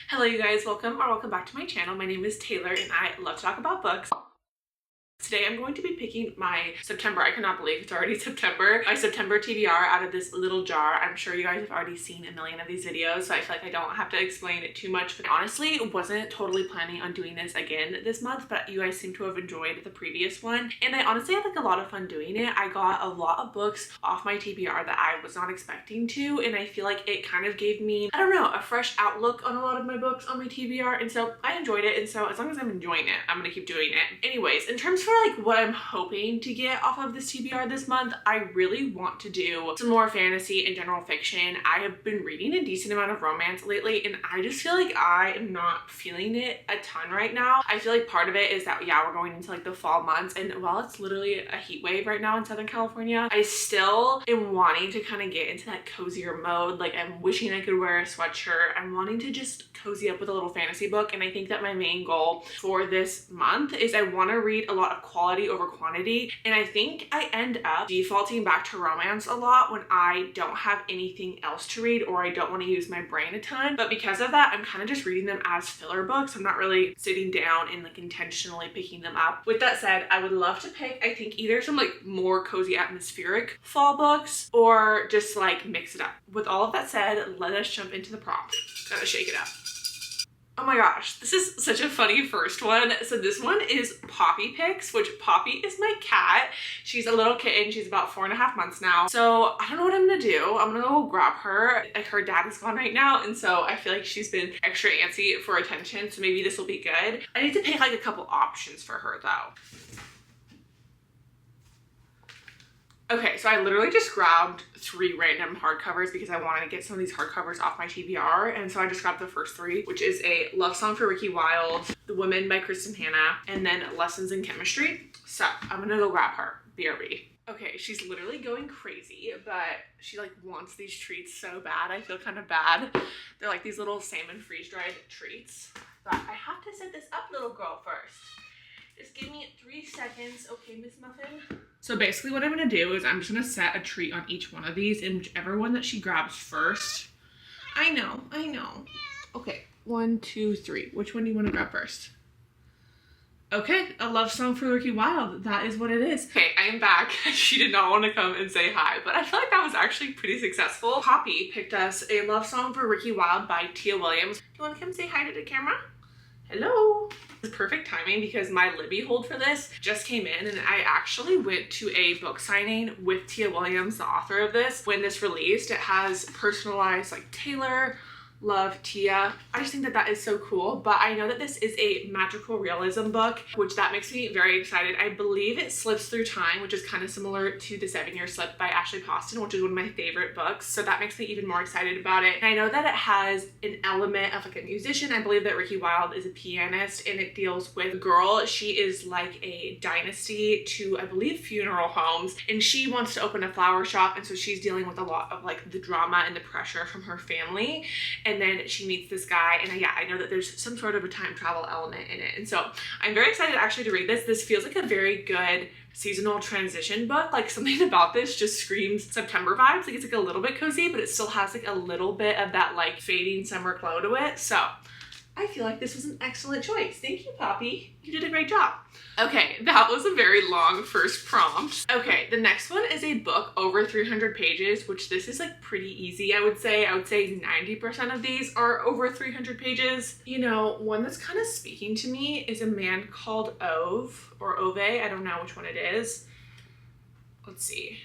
Hello you guys, welcome back to my channel. My name is Taylor and I love to talk about books. Today I'm going to be picking my September, I cannot believe it's already September, my September TBR out of this little jar. I'm sure you guys have already seen a million of these videos, so I feel like I don't have to explain it too much. But honestly, wasn't totally planning on doing this again this month, but you guys seem to have enjoyed the previous one. And I honestly had like a lot of fun doing it. I got a lot of books off my TBR that I was not expecting to, and I feel like it kind of gave me, I don't know, a fresh outlook on a lot of my books on my TBR, and so I enjoyed it. And so as long as I'm enjoying it, I'm gonna keep doing it. Anyways, in terms for like what I'm hoping to get off of this TBR this month, I really want to do some more fantasy and general fiction. I have been reading a decent amount of romance lately, and I just feel like I am not feeling it a ton right now. I feel like part of it is that, yeah, we're going into like the fall months, and while it's literally a heat wave right now in Southern California, I still am wanting to kind of get into that cozier mode. Like, I'm wishing I could wear a sweatshirt. I'm wanting to just cozy up with a little fantasy book, and I think that my main goal for this month is I want to read a lot of quality over quantity, and I think I end up defaulting back to romance a lot when I don't have anything else to read or I don't want to use my brain a ton. But because of that, I'm kind of just reading them as filler books. I'm not really sitting down and like intentionally picking them up. With that said, I would love to pick, I think, either some like more cozy atmospheric fall books or just like mix it up. With all of that said, let us jump into the prompt. Gotta shake it up. Oh my gosh, this is such a funny first one. So this one is Poppy Picks, which Poppy is my cat. She's a little kitten. She's about 4.5 months now. So I don't know what I'm gonna do. I'm gonna go grab her. Like, her dad is gone right now, and so I feel like she's been extra antsy for attention, so maybe this will be good. I need to pick like a couple options for her though. Okay, so I literally just grabbed 3 random hardcovers because I wanted to get some of these hardcovers off my TBR. And so I just grabbed the first 3, which is a Love Song for Ricky Wilde, The Women by Kristen Hanna, and then Lessons in Chemistry. So I'm gonna go grab her, BRB. Okay, she's literally going crazy, but she like wants these treats so bad. I feel kind of bad. They're like these little salmon freeze-dried treats. But I have to set this up, little girl, first. Just give me 3 seconds, okay, Miss Muffin? So basically what I'm gonna do is I'm just gonna set a treat on each one of these, and whichever one that she grabs first. I know. Okay, 1, 2, 3. Which one do you wanna grab first? Okay, a Love Song for Ricky Wilde. That is what it is. Okay, I am back. She did not want to come and say hi, but I feel like that was actually pretty successful. Poppy picked us a Love Song for Ricky Wilde by Tia Williams. Do you wanna come say hi to the camera? Hello. It's perfect timing because my Libby hold for this just came in, and I actually went to a book signing with Tia Williams, the author of this, when this released. It has personalized like Taylor, love, Tia. I just think that that is so cool, but I know that this is a magical realism book, which that makes me very excited. I believe it slips through time, which is kind of similar to The 7-Year Slip by Ashley Poston, which is one of my favorite books, so that makes me even more excited about it. And I know that it has an element of like a musician. I believe that Ricky Wilde is a pianist, and it deals with a girl. She is like a dynasty to, I believe, funeral homes, and she wants to open a flower shop, and so she's dealing with a lot of like the drama and the pressure from her family. And then she meets this guy, and yeah, I know that there's some sort of a time travel element in it. And so I'm very excited actually to read this. This feels like a very good seasonal transition book. Like, something about this just screams September vibes. Like, it's like a little bit cozy, but it still has like a little bit of that like fading summer glow to it. So I feel like this was an excellent choice. Thank you, Poppy. You did a great job. Okay, that was a very long first prompt. Okay, the next one is a book over 300 pages, which this is like pretty easy, I would say. I would say 90% of these are over 300 pages. You know, one that's kind of speaking to me is a man called Ove, or Ove. I don't know which one it is. Let's see.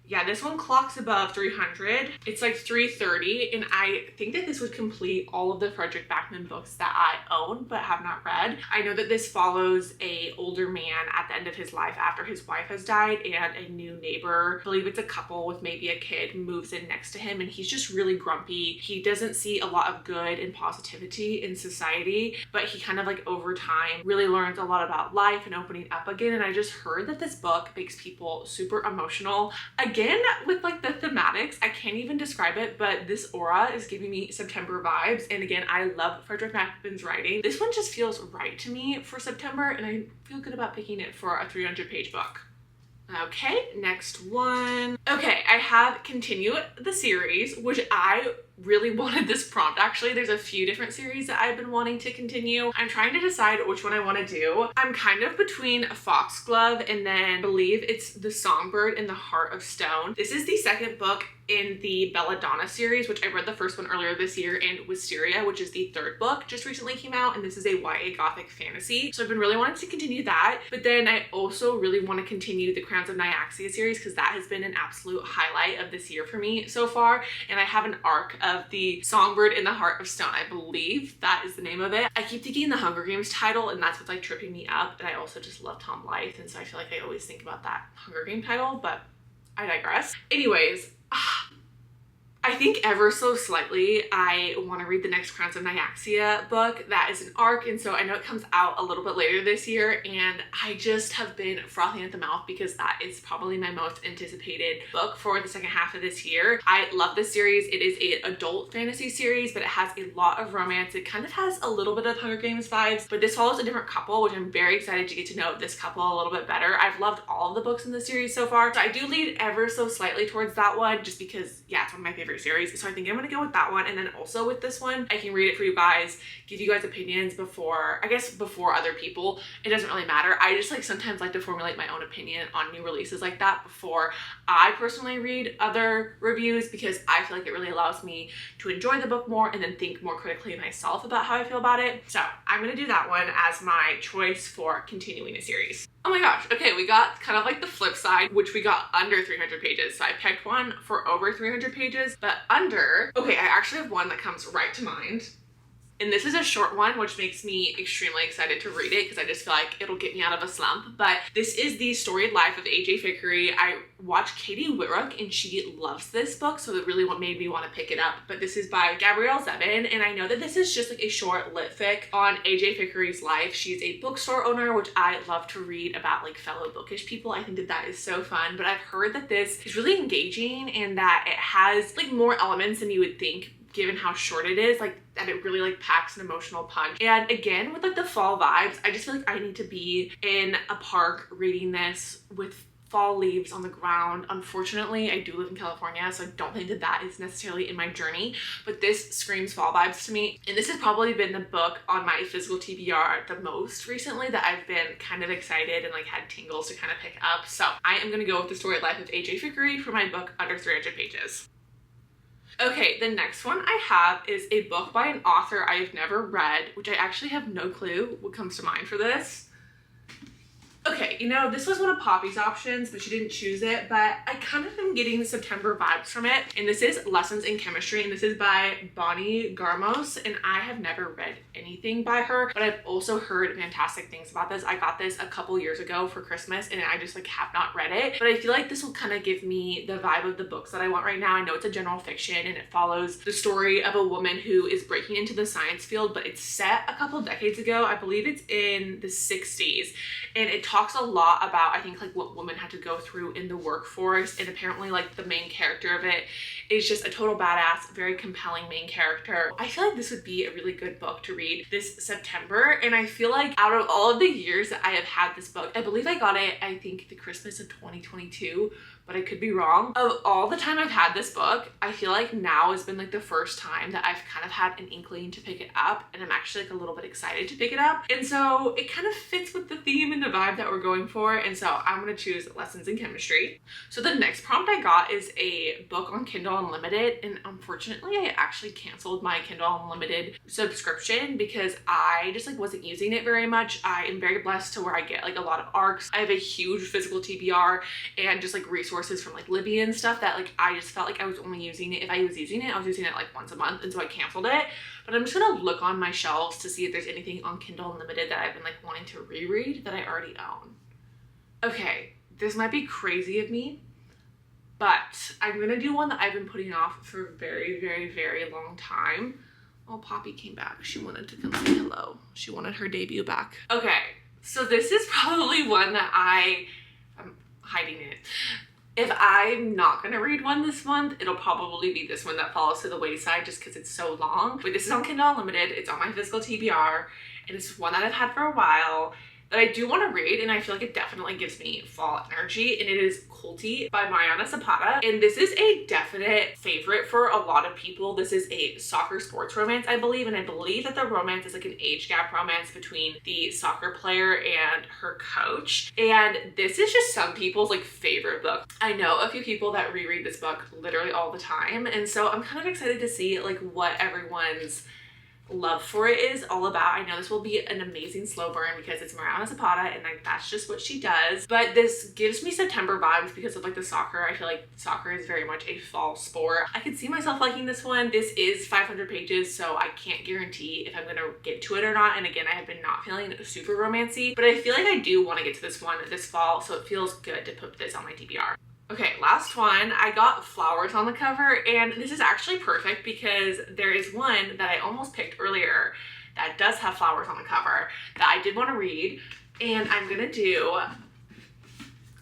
Yeah, this one clocks above 300. It's like 330, and I think that this would complete all of the Frederick Backman books that I own but have not read. I know that this follows a older man at the end of his life after his wife has died, and a new neighbor, I believe it's a couple with maybe a kid, moves in next to him, and he's just really grumpy. He doesn't see a lot of good and positivity in society, but he kind of like over time really learns a lot about life and opening up again. And I just heard that this book makes people super emotional. Again, with like the thematics, I can't even describe it, but this aura is giving me September vibes. And again, I love Frederick Backman's writing. This one just feels right to me for September, and I feel good about picking it for a 300-page book. Okay, next one. Okay, I have continued the series, which I really wanted this prompt actually. There's a few different series that I've been wanting to continue. I'm trying to decide which one I want to do. I'm kind of between a Foxglove and then I believe it's The Songbird in the Heart of Stone. This is the second book in the Belladonna series, which I read the first one earlier this year, and Wisteria, which is the third book, just recently came out, and this is a YA gothic fantasy. So I've been really wanting to continue that, but then I also really want to continue the Crowns of Nyaxia series because that has been an absolute highlight of this year for me so far, and I have an arc of the Songbird in the Heart of Stone. I believe that is the name of it. I keep thinking the Hunger Games title, and that's what's like tripping me up, and I also just love Tom Blythe, and so I feel like I always think about that Hunger Game title, but I digress. Anyways, I think ever so slightly I want to read the next Crowns of Nyaxia book. That is an arc, and so I know it comes out a little bit later this year, and I just have been frothing at the mouth because that is probably my most anticipated book for the second half of this year. I love this series. It is an adult fantasy series, but it has a lot of romance. It kind of has a little bit of Hunger Games vibes, but this follows a different couple, which I'm very excited to get to know this couple a little bit better. I've loved all of the books in the series so far, so I do lead ever so slightly towards that one just because, yeah, it's one of my favorite series. So I think I'm gonna go with that one, and then also with this one I can read it for you guys, give you guys opinions before other people. It doesn't really matter. I just like sometimes like to formulate my own opinion on new releases like that before I personally read other reviews, because I feel like it really allows me to enjoy the book more and then think more critically myself about how I feel about it. So I'm gonna do that one as my choice for continuing a series. Oh my gosh, okay, we got kind of like the flip side, which we got under 300 pages. So I picked one for over 300 pages, but under. Okay, I actually have one that comes right to mind. And this is a short one, which makes me extremely excited to read it because I just feel like it'll get me out of a slump. But this is The Storied Life of A.J. Vickery. I watched Katie Whitrock and she loves this book, so it really made me want to pick it up. But this is by Gabrielle Zevin, and I know that this is just like a short lit fic on A.J. Vickery's life. She's a bookstore owner, which I love to read about like fellow bookish people. I think that that is so fun. But I've heard that this is really engaging and that it has like more elements than you would think, given how short it is, like that it really like packs an emotional punch. And again, with like the fall vibes, I just feel like I need to be in a park reading this with fall leaves on the ground. Unfortunately, I do live in California, so I don't think that that is necessarily in my journey, but this screams fall vibes to me. And this has probably been the book on my physical TBR the most recently that I've been kind of excited and like had tingles to kind of pick up. So I am gonna go with The Storied Life of A.J. Vickery for my book under 300 pages. Okay, the next one I have is a book by an author I have never read, which I actually have no clue what comes to mind for this. Okay, you know, this was one of Poppy's options, but she didn't choose it, but I kind of am getting the September vibes from it. And this is Lessons in Chemistry, and this is by Bonnie Garmos, and I have never read anything by her, but I've also heard fantastic things about this. I got this a couple years ago for Christmas, and I just like have not read it, but I feel like this will kind of give me the vibe of the books that I want right now. I know it's a general fiction, and it follows the story of a woman who is breaking into the science field, but it's set a couple of decades ago. I believe it's in the 60s, and it talks a lot about, I think, like what women had to go through in the workforce, and apparently like the main character of it is just a total badass, very compelling main character. I feel like this would be a really good book to read this September, and I feel like out of all of the years that I have had this book, I believe I got it, I think the Christmas of 2022, but I could be wrong. Of all the time I've had this book, I feel like now has been like the first time that I've kind of had an inkling to pick it up, and I'm actually like a little bit excited to pick it up. And so it kind of fits with the theme and the vibe that we're going for, and so I'm gonna choose Lessons in Chemistry. So the next prompt I got is a book on Kindle Unlimited, and unfortunately I actually canceled my Kindle Unlimited subscription because I just like wasn't using it very much. I am very blessed to where I get like a lot of ARCs. I have a huge physical TBR and just like resources from like Libby and stuff that like I just felt like I was only using it. If I was using it, I was using it like once a month, and so I canceled it. But I'm just gonna look on my shelves to see if there's anything on Kindle Unlimited that I've been like wanting to reread that I already own. Okay, this might be crazy of me, but I'm gonna do one that I've been putting off for a very, very, very long time. Oh, Poppy came back. She wanted to come say hello. She wanted her debut back. Okay, so this is probably one that I'm hiding it. If I'm not gonna read one this month, it'll probably be this one that falls to the wayside just because it's so long. But this is on Kindle Unlimited. It's on my physical TBR, and it's one that I've had for a while. that I do want to read, and I feel like it definitely gives me fall energy, and it is Culty by Mariana Zapata. And this is a definite favorite for a lot of people. This is a soccer sports romance, I believe, and I believe that the romance is like an age gap romance between the soccer player and her coach. And this is just some people's like favorite book. I know a few people that reread this book literally all the time, and so I'm kind of excited to see like what everyone's love for it is all about. I know this will be an amazing slow burn because it's Mariana Zapata and like that's just what she does, but this gives me September vibes because of like the soccer. I feel like soccer is very much a fall sport. I could see myself liking this one. This is 500 pages, so I can't guarantee if I'm gonna get to it or not, and again, I have been not feeling super romancy, but I feel like I do want to get to this one this fall, so it feels good to put this on my TBR. Okay, last one. I got flowers on the cover, and this is actually perfect because there is one that I almost picked earlier that does have flowers on the cover that I did want to read, and I'm gonna do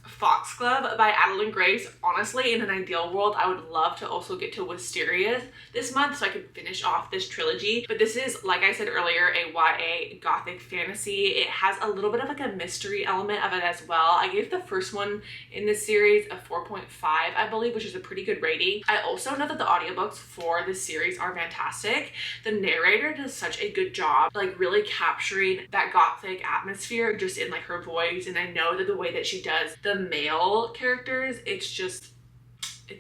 Foxglove by Adeline Grace. Honestly, in an ideal world, I would love to also get to Wisteria this month so I could finish off this trilogy. But this is, like I said earlier, a YA gothic fantasy. It has a little bit of like a mystery element of it as well. I gave the first one in this series a 4.5, I believe, which is a pretty good rating. I also know that the audiobooks for this series are fantastic. The narrator does such a good job, like really capturing that gothic atmosphere just in like her voice. And I know that the way that she does the male characters, it's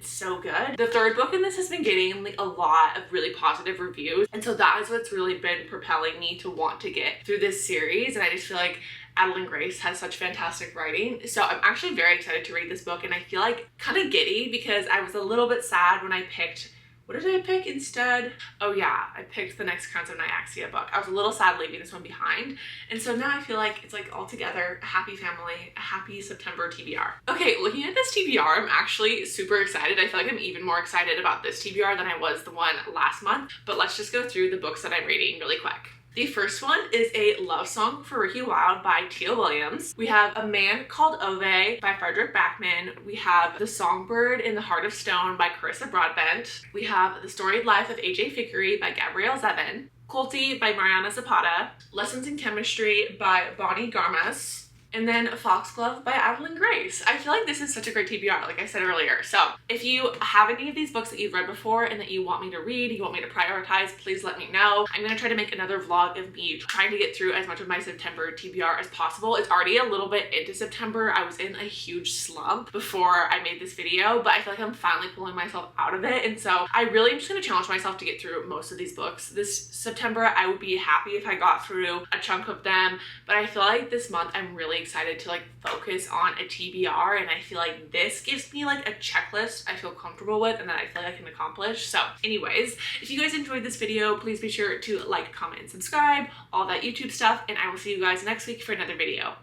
so good. The third book in this has been getting like a lot of really positive reviews, and so that is what's really been propelling me to want to get through this series. And I just feel like Adeline Grace has such fantastic writing, so I'm actually very excited to read this book. And I feel like kind of giddy because I was a little bit sad when I picked, what did I pick instead? Oh yeah, I picked The Next Crimes of Nyaxia book. I was a little sad leaving this one behind. And so now I feel like it's like all together, a happy family, a happy September TBR. Okay, looking at this TBR, I'm actually super excited. I feel like I'm even more excited about this TBR than I was the one last month. But let's just go through the books that I'm reading really quick. The first one is A Love Song for Ricky Wilde by Tia Williams. We have A Man Called Ove by Frederick Backman. We have The Songbird in the Heart of Stone by Carissa Broadbent. We have The Storied Life of A.J. Fickery by Gabrielle Zevin. Culty by Mariana Zapata. Lessons in Chemistry by Bonnie Garmas. And then Foxglove by Adeline Grace. I feel like this is such a great TBR, like I said earlier. So if you have any of these books that you've read before and that you want me to read, you want me to prioritize, please let me know. I'm gonna try to make another vlog of me trying to get through as much of my September TBR as possible. It's already a little bit into September. I was in a huge slump before I made this video, but I feel like I'm finally pulling myself out of it. And so I really am just gonna challenge myself to get through most of these books. This September, I would be happy if I got through a chunk of them, but I feel like this month I'm really excited to like focus on a TBR, and I feel like this gives me like a checklist I feel comfortable with and that I feel like I can accomplish. So anyways, if you guys enjoyed this video, please be sure to like, comment, and subscribe, all that YouTube stuff, and I will see you guys next week for another video.